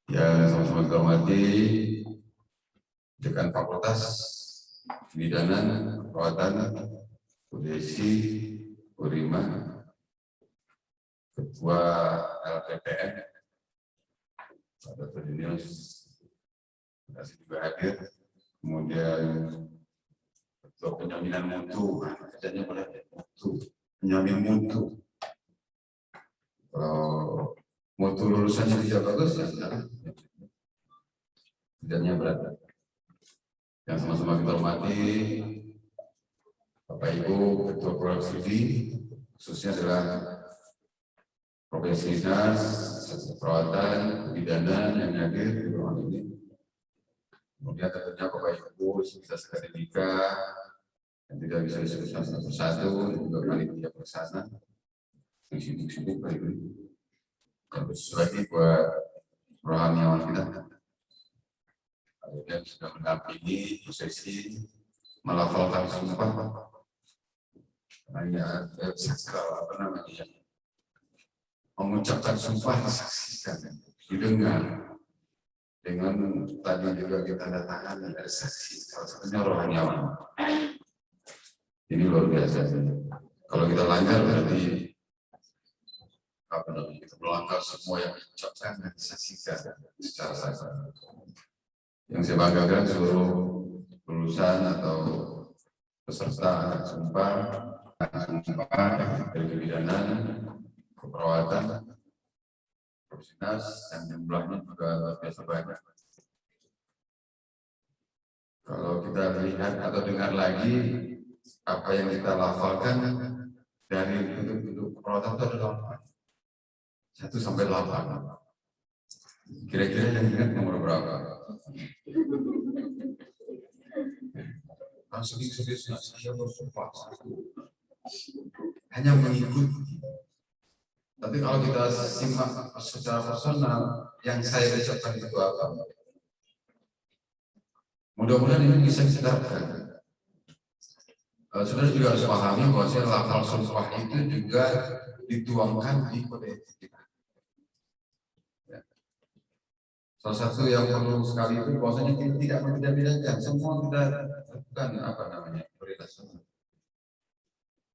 Yang sama-sama kita hormati Dekan Fakultas Kebidanan, Keperawatan, Udesi, Urima, Ketua LPPN, Pak Dr. Dinius, terima kasih juga hadir. Kemudian Ketua Penjaminan Mutu, kerjanya pada mutu, penjamin mutu. Kalau mutu lulusannya tidak bagus, ya kerjanya berat. Yang sama-sama kita hormati Bapak Ibu Ketua Program Studi, khususnya adalah Profesi Dinas Keperawatan, Kebidanan yang hadir di ruangan ini. Kemudian tentunya Bapak Ibu Universitas Akademika yang tidak bisa disebutkan satu persatu, dan juga panitia pelaksana yang sibuk-sibuk hari ini. Dan khusus lagi buat rohaniawan kita yang sudah mendampingi prosesi melafalkan sumpah. Hanya apa namanya, mengucapkan sumpah disaksikan, didengar. Dengan tadi juga kita datangkan dari saksi, salah satunya rohaniawan. Ini luar biasa. Kalau kita langgar berarti apa namanya, kita melanggar semua yang diucapkan dan disaksikan secara sadar. Yang saya banggakan seluruh lulusan atau peserta sumpah dari kebidanan, keperawatan, profesional, dan jumlahnya juga luar biasa banyak. Kalau kita lihat atau dengar lagi apa yang kita lafalkan dari bentuk keperawatan itu adalah 1 sampai 8. Kira-kira yang ingat nomor berapa? Sedih-sedihnya saya bersumpah hanya mengikuti. Tapi kalau kita simak secara personal, yang saya ucapkan itu apa? Mudah-mudahan ini bisa diterapkan. Saudara juga harus pahami bahwa lafal sumpah itu juga dituangkan di kode etik kita. Salah satu yang perlu sekali itu bahwasanya kita tidak membeda-bedakan, semua kita lakukan apa namanya prioritas.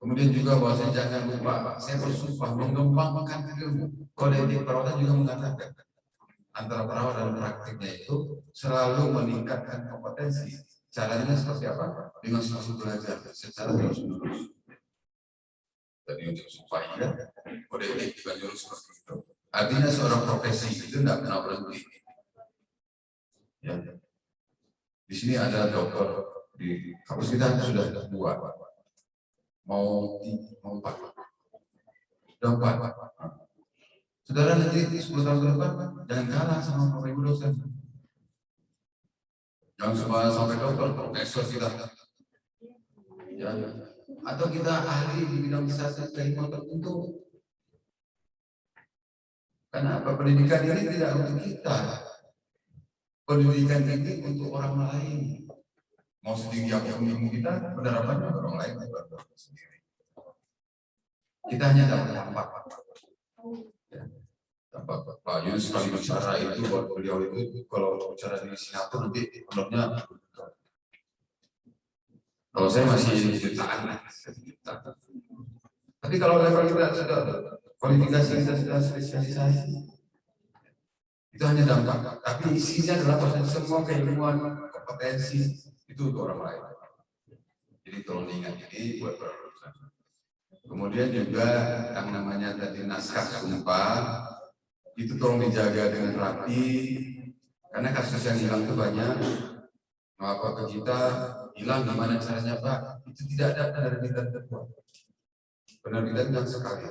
Kemudian juga bahwasanya jangan lupa, saya bersumpah mengembangkan ilmu. Kode etik perawatan juga mengatakan antara perawat dan praktiknya itu selalu meningkatkan kompetensi. Caranya seperti apa? Dengan selalu belajar secara terus-menerus. Tadi untuk sumpah ya, kode etik juga nyuruh seperti itu. Artinya seorang profesi itu tidak pernah berhenti. Ya. Di sini ada dokter di kampus kita sudah 2, mau 4, sudah 4. Saudara nanti 10 tahun ke depan jangan kalah sama Bapak Ibu dosen. Jangan cuma sampai dokter, profesor kita. Ya. Atau kita ahli di bidang keilmuan tertentu. Karena apa? Pendidikan ini tidak untuk kita. Pendidikan ini untuk orang lain. Mau sedikit apapun ilmu kita, penerapannya orang lain bukan sendiri. Kita hanya dapat dampak. Ya. Dampak Pak Yunus sekali bicara itu, buat beliau itu kalau bicara di Singapura nanti honornya. Kalau saya masih jutaan. Tapi kalau level kita sudah kualifikasi, kita sudah spesialisasi. Itu hanya dampak, tapi isinya adalah proses semua keilmuan, kompetensi itu untuk orang lain. Jadi tolong diingat ini buat para lulusan. Kemudian juga yang namanya tadi naskah sumpah itu tolong dijaga dengan rapi, karena kasus yang hilang itu banyak. Apa ke kita hilang gimana caranya Pak? Itu tidak ada penerbitan terbuat. Penerbitan yang sekali,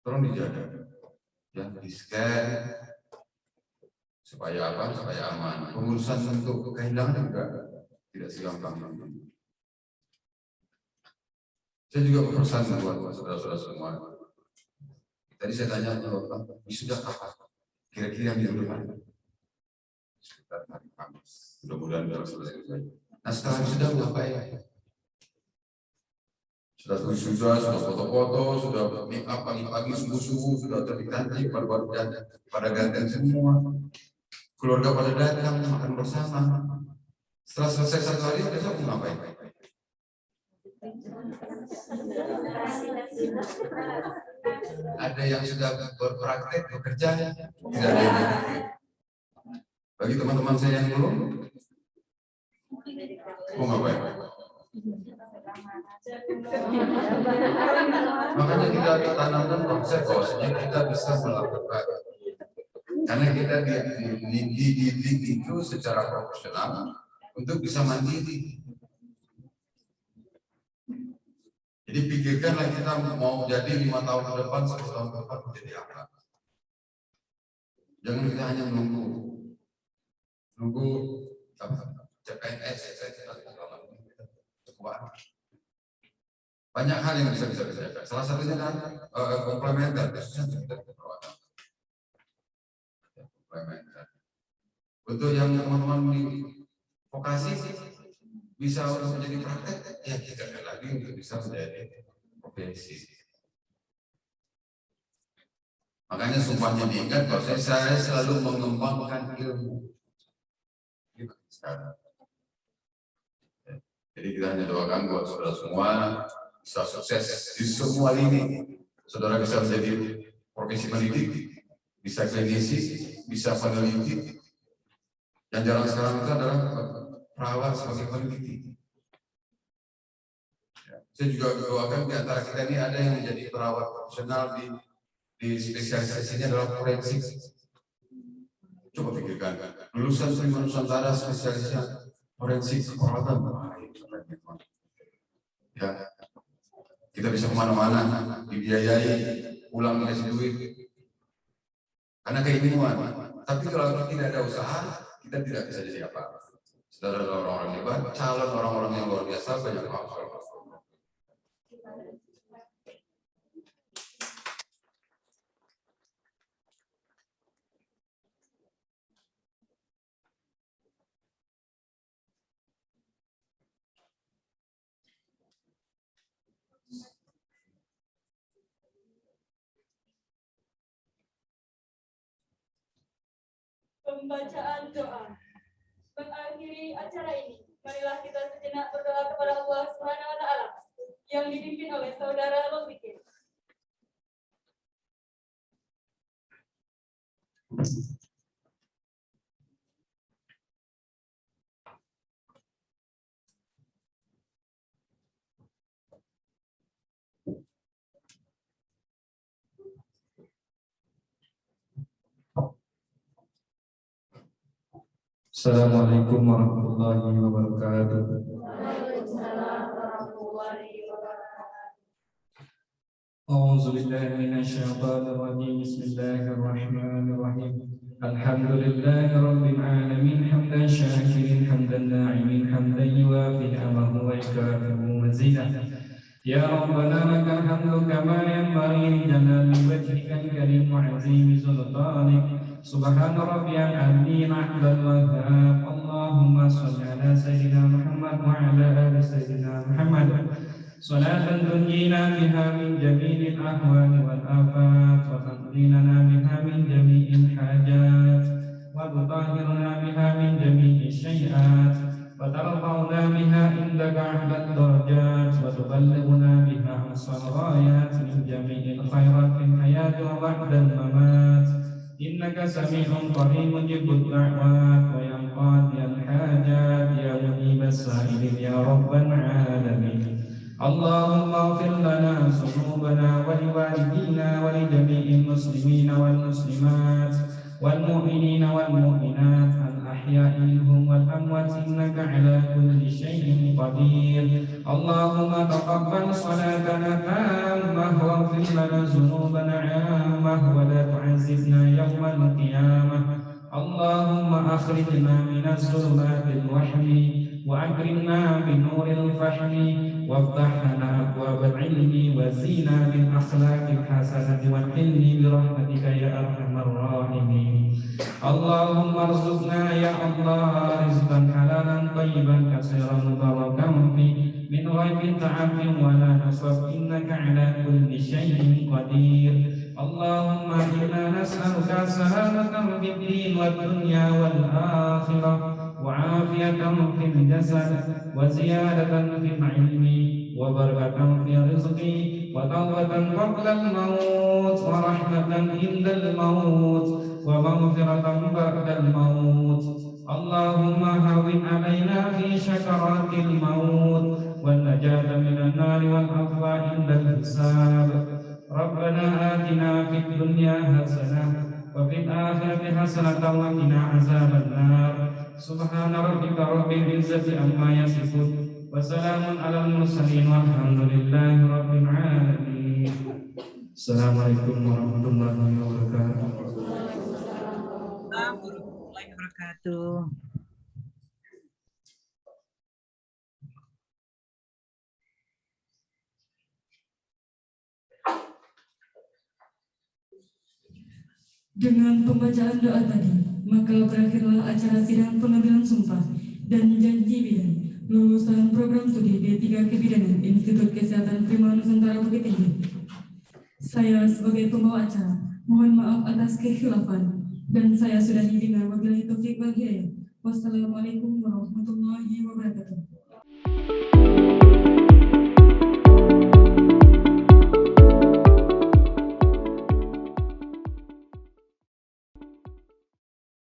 tolong dijaga, ya di scan. Supaya apa? Supaya aman. Pengurusan untuk kehilangan juga tidak segampang ini. Saya juga berpesan buat saudara-saudara semua. Tadi saya tanya Bapak, sudah kapan? Kira-kira minggu depan? Sekitar hari Kamis. Mudah-mudahan sudah selesai. Nah setelah sudah apa ya? sudah foto-foto, sudah make up pagi-pagi, subuh-subuh, sudah cantik, baru pada ganteng semua. Keluarga pada datang makan bersama. Setelah selesai satu hari, besok mau ngapain? Ada yang sudah berpraktek, bekerja, tidak ada yang berpikir. Bagi teman-teman saya yang belum, mau ngapain? Makanya kita tanamkan konsep bahwasanya kita bisa melakukan, karena kita dididik itu secara profesional untuk bisa mandiri. Jadi pikirkanlah kita mau jadi 5 tahun ke depan, 10 tahun ke depan menjadi apa. Jangan kita hanya nunggu CPNS, banyak hal yang bisa dikerjakan. Salah satunya kan komplementer, khususnya keperawatan. Komplementer. Untuk yang teman-teman di vokasi bisa menjadi praktek, ya kita lagi untuk bisa menjadi profesi. Makanya sumpahnya diingat bahwa saya selalu mengembangkan ilmu. Jadi kita hanya doakan buat saudara semua bisa sukses di semua lini. Saudara bisa menjadi profesi mendidik, bisa klinisi, bisa peneliti. Yang jarang sekarang itu adalah perawat sebagai peneliti. Saya juga doakan di antara kita ini ada yang menjadi perawat profesional di spesialisasinya adalah forensik. Coba pikirkan, lulusan Prima Nusantara spesialisnya forensik perawatan. Ya, kita bisa kemana-mana, dibiayai, pulang dikasih duit, karena keinginan. Tapi kalau tidak ada usaha, kita tidak bisa jadi apa-apa. Saudara orang-orang hebat, calon orang-orang yang luar biasa banyak hal. Pembacaan doa. Mengakhiri acara ini, marilah kita sejenak berdoa kepada Allah Subhanahu wa taala yang dipimpin oleh Saudara Rozikin. Assalamualaikum warahmatullahi wabarakatuh. A'udzu billahi minasyaitonir rajim. Bismillahirrahmanirrahim. Alhamdulillahi rabbil alamin hamdan syakirin hamdan na'imin hamdan yuwafi ni'amahu wa yukafi'u mazidah. Ya Rabbana lakal hamdu kama yanbaghi li jalali wajhikal karim wa 'azimi sultanik. Subhana rabbiyal azim a'lal wahhab. Allahumma shalli ala sayyidina Muhammad wa ala ali sayyidina Muhammad. Salatan tunjina biha min jami'il ahwali wal afat wa taqdinana biha min jami'il hajat wa tutahhiruna biha min jami'il syai'at wa tarfa'una biha indaka 'alal darajat wa tuballighuna biha aqsal ghayat min jami'il khairat fil hayati wa ba'dal mamat. Innaka sami'un qaribun mujibud da'wat wa ya qadiyal hajat ya mujibas sa'ilin ya rabbal alamin. Allahumma ighfir lana dhunubana wa liwalidina wa li jami'il muslimina wal muslimat wal mu'minina wal mu'minat al ahya'i minhum wal amwat innaka 'ala kulli syai'in qadir. Allahumma taqabbal salatana tammah wa ighfir lana dhunubana 'ammah wa la tu'azzibna yawmal qiyamah. Allahumma akhrijna minaz zulumatil wahmi wa akrimna binuril fahmi waftah lana abwabal ilmi wa zina bil akhlaqil hasanati wa hilmi bi rahmatika ya arhamar rahimin. Allahumma arzuqna ya Allah rizqan halalan tayyiban katsiran mubarakan fi من غير تعب ولا نصب إنك على كل شيء قدير. اللهم إنا نسألك سلامة في الدين والدنيا والآخرة وعافية في الجسد وزيادة في العلم وبركة في الرزق وتوبة قبل الموت ورحمة عند الموت ومغفرة بعد الموت. اللهم هون علينا في شكرات الموت والنجاة من النار والعفو عند الحساب. ربنا آتنا في الدنيا حسنة وفي الآخرة حسنة وقنا عذاب النار. سبحان ربك رب العزة عما يصفون وسلام على المرسلين والحمد لله رب العالمين. Assalamualaikum warahmatullahi wabarakatuh. Warahmatullahi wabarakatuh. Dengan pembacaan doa tadi, maka berakhirlah acara sidang pengambilan sumpah dan janji bidang lulusan program studi D3 Kebidanan Institut Kesehatan Prima Nusantara Bukit Tinggi. Saya sebagai pembawa acara, mohon maaf atas kekhilafan dan saya sudahi dengan wabillahi taufiq wal hidayah. Wassalamualaikum warahmatullahi